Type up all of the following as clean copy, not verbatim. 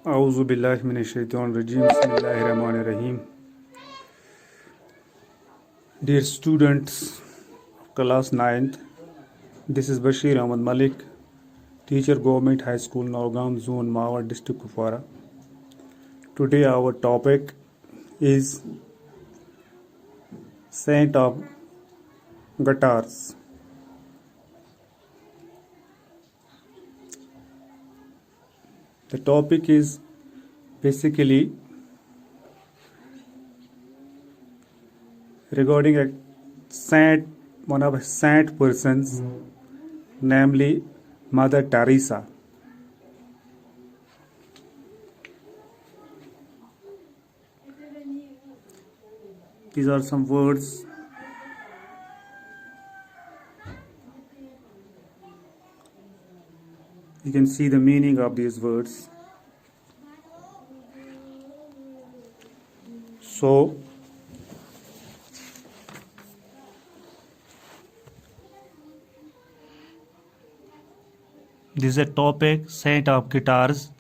Auzu billahi minash-shaytanir-rajim. Bismillahir-rahmanir-rahim. Dear students of class 9th, this is Bashir Ahmad Malik, teacher, Government High School, Naugam Zone, Mawar District, Kupwara. Today our topic is Saint of Guitars. The topic is basically regarding a saint, one of a saint persons, namely Mother Teresa. These are some words. You can see the meaning of these words. So, this is a topic, Saint of Guitars,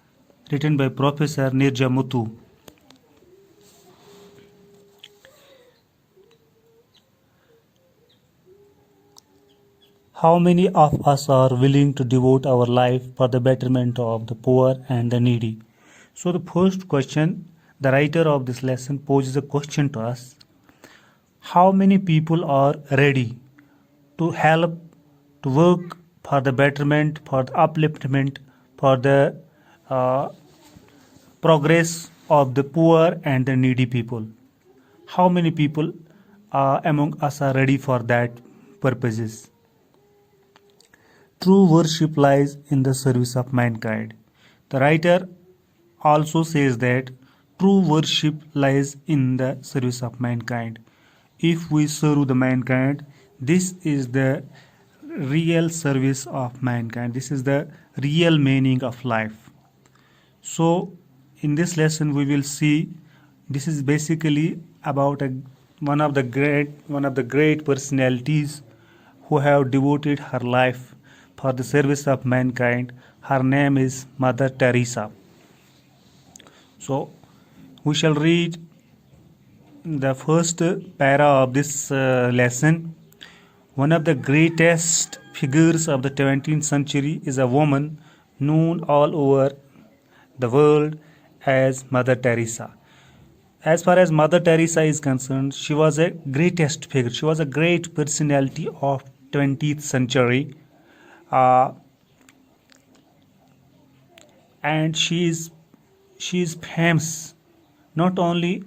written by Professor Nirja Muthu. How many of us are willing to devote our life for the betterment of the poor and the needy? So the first question, the writer of this lesson poses a question to us. How many people are ready to help, to work for the betterment, for the upliftment, for the progress of the poor and the needy people? How many people among us are ready for that purposes? True worship lies in the service of mankind. The writer also says that true worship lies in the service of mankind. If we serve the mankind, this is the real service of mankind. This is the real meaning of life. So, in this lesson, we will see this is basically about one of the great personalities who have devoted her life for the service of mankind. Her name is Mother Teresa. So we shall read the first para of this lesson. One of the greatest figures of the 17th century is a woman known all over the world as Mother Teresa. As far as Mother Teresa is concerned, she was a greatest figure. She was a great personality of 20th century. And she is famous not only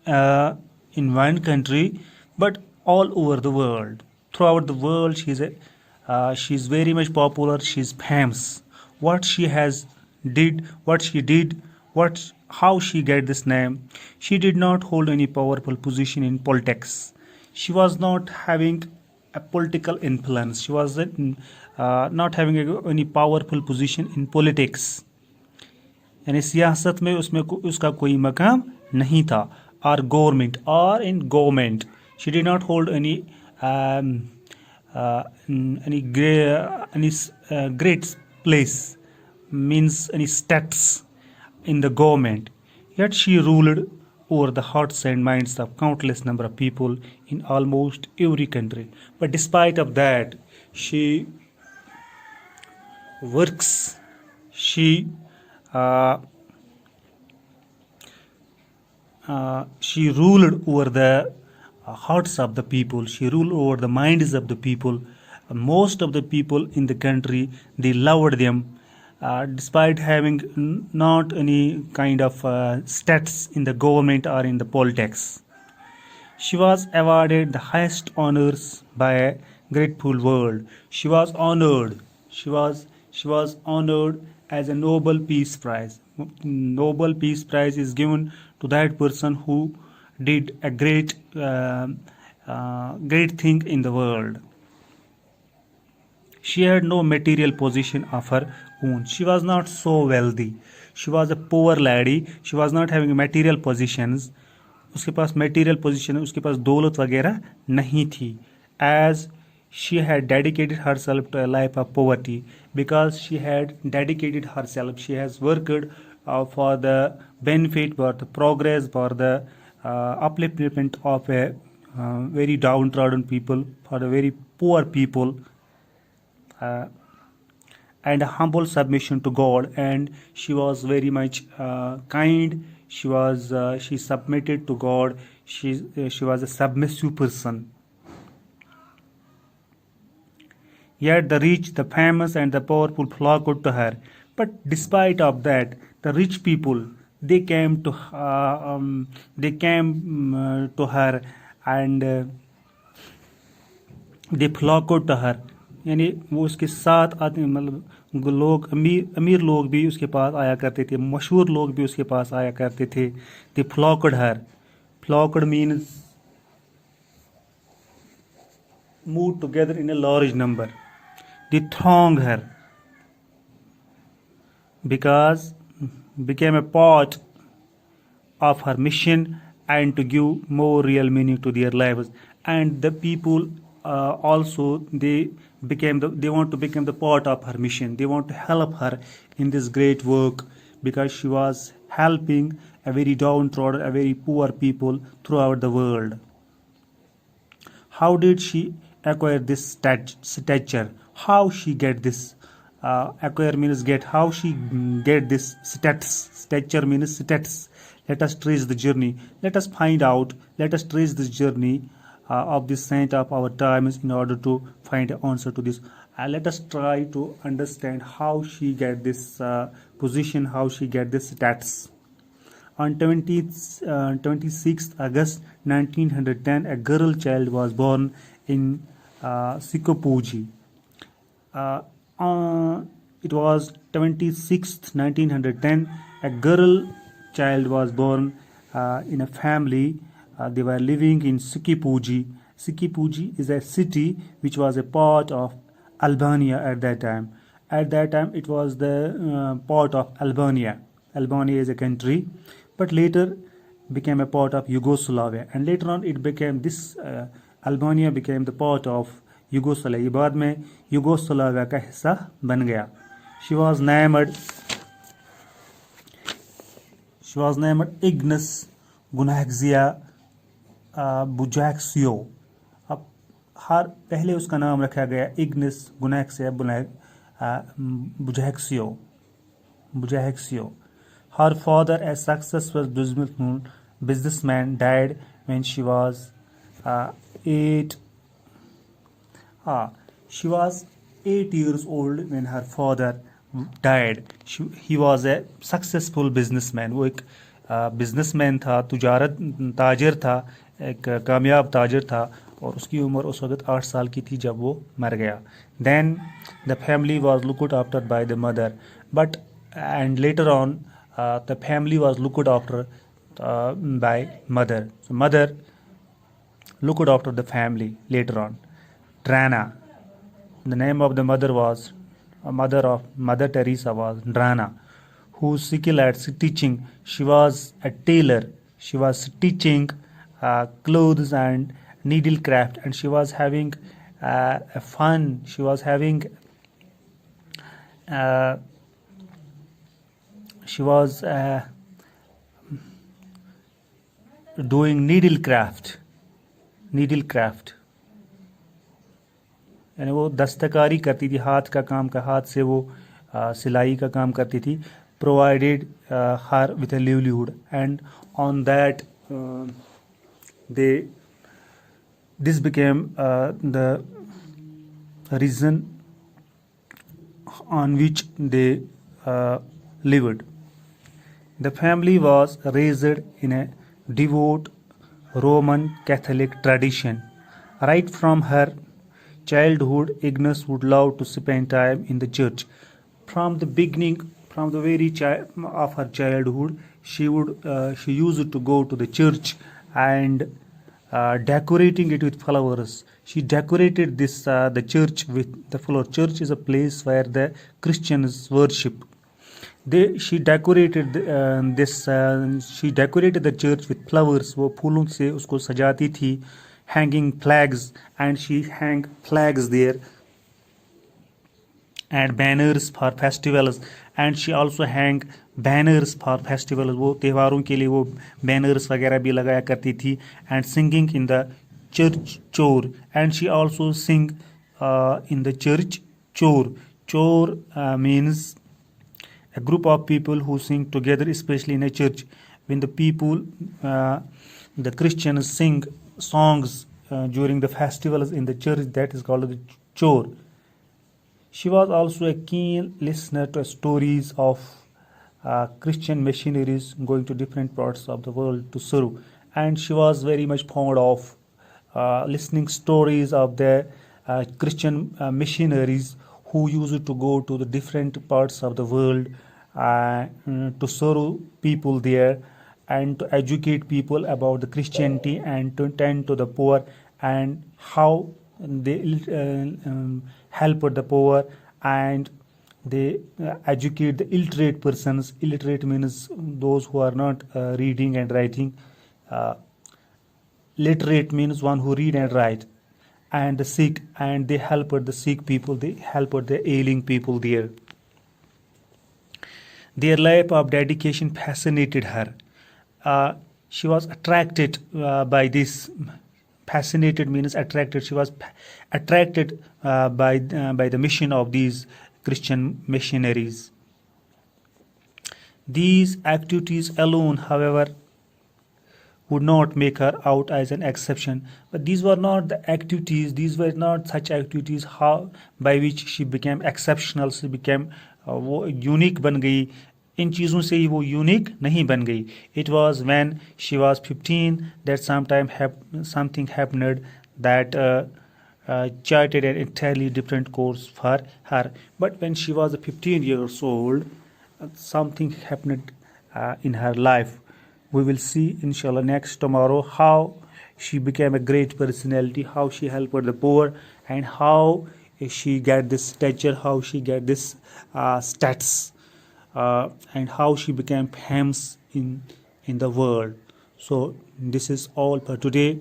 in one country but all over the world. Throughout the world, she is very much popular. She is famous. What she did, how she get this name. She did not hold any powerful position in politics. She was not having a political influence. She was not having any powerful position in politics. यानी सियासत में उसका कोई मकाम नहीं था. Or government, or in government, she did not hold any great place, means any status in the government. Yet she ruled over the hearts and minds of countless number of people in almost every country. But despite of that, she works, she ruled over the hearts of the people. She ruled over the minds of the people. Most of the people in the country, they loved them. Despite having not any kind of status in the government or in the politics. She was awarded the highest honors by a grateful world. She was honored. She was honored as a Nobel Peace Prize. Nobel Peace Prize is given to that person who did a great thing in the world. She had no material position of her own. She was not so wealthy. She was a poor lady. She was not having material positions. उसके पास material position, उसके पास दौलत वगैरह नहीं थी. As she had dedicated herself to a life of poverty. Because she had dedicated herself, she has worked for the benefit, for the progress, for the upliftment of a very downtrodden people, for the very poor people, uh, and a humble submission to God. And she was very much kind. She submitted to God. She was a submissive person. Yet the rich, the famous, and the powerful flocked to her. But despite of that, the rich people, they came to to her, and they flocked to her. यानी वो उसके साथ आते, मतलब लोग, अमीर अमीर लोग भी उसके पास आया करते थे, मशहूर लोग भी उसके पास आया करते थे. They flocked her. Flocked means move together in a large number. They thronged her because became a part of her mission and to give more real meaning to their lives. And the people also they want to become the part of her mission. They want to help her in this great work because she was helping a very downtrodden, a very poor people throughout the world. How did she acquire this stature? How she get this acquire means get. How she get this stature means status. Let us trace the journey. Let us find out. Let us trace this journey of this saint of our times in order to find an answer to this. Let us try to understand how she get this position, how she get this status. On 26th August 1910, a girl child was born in Sikopuji. It was 26th 1910. A girl child was born in a family. They were living in Sikipuji. Sikipuji is a city which was a part of Albania at that time. At that time, it was the part of Albania. Albania is a country, but later became a part of Yugoslavia. And later on, it became this Albania became the part of Yugoslavia. ये बाद में Yugoslavia का हिस्सा बन गया. She was named Ignace Gunaxia Bujaxio. अब हर पहले उसका नाम रखा गया Ignace Gunaxia Bujaxio. Her father, a successful businessman, died when she was 8. She was 8 years old when her father died. He was a successful businessman. वो एक businessman था, ताजिर था, एक कामयाब ताजिर था, और उसकी उम्र उस वक्त 8 साल की थी जब वो मर गया. Then the family was looked after by the mother, and later on the family was looked after by mother. So mother looked after the family later on. Drana. The name of the mother was Mother Teresa was Drana, whose skill at stitching. She was a tailor. She was stitching clothes and needlecraft, and she was having a fun. She was having doing needlecraft. यानी वो दस्तकारी करती थी, हाथ का काम का, हाथ से वो सिलाई का काम करती थी. Provided her with A livelihood, and on that this became the reason on which they lived. The family was raised in a devout Roman Catholic tradition. Right from her childhood, Ignace would love to spend time in the church. From the beginning, from the very of her childhood, she used to go to the church and decorating it with flowers. She decorated the church with the flower. Church is a place where the Christians worship. She decorated the church with flowers. वो फूलों से उसको सजाती थी. hanging flags, and she hang flags there and banners for festivals, and she also hang banners for festivals. वो त्योहारों के लिए वो banners वगैरह भी लगाया करती थी. And singing in the church chore, and she also sing in the church chore. Chore means a group of people who sing together, especially in a church. When the people, the Christians sing songs during the festivals in the church, that is called the chore. She was also a keen listener to stories of Christian missionaries going to different parts of the world to serve, and she was very much fond of listening stories of the Christian missionaries who used to go to the different parts of the world to serve people there and to educate people about the Christianity and to tend to the poor, and how they help the poor, and they educate the illiterate persons. Illiterate means those who are not reading and writing. Literate means one who read and write. And the sick, and they help the sick people, they help the ailing people there. Their life of dedication fascinated her. She was attracted by this. Fascinated means attracted. She was attracted by the mission of these Christian missionaries. These activities alone, however, would not make her out as an exception. But these were not the activities, these were not such activities how by which she became exceptional, she became वो unique बन गई. इन चीज़ों से ही वो unique नहीं बन गई. It was when she was 15 that something happened that charted an entirely different course for her. But when she was 15 years old, something happened in her life. We will see inshallah next tomorrow how she became a great personality, how she helped the poor, and how she get this stature, how she get this stats, and how she became famous in the world. So this is all for today.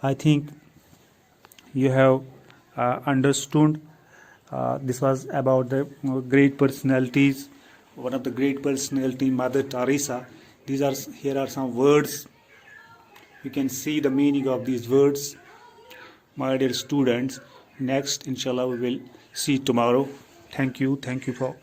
I think you have understood. This was about the great personalities. One of the great personality, Mother Teresa. Here are some words. You can see the meaning of these words, my dear students. Next, inshallah, we will see tomorrow. Thank you for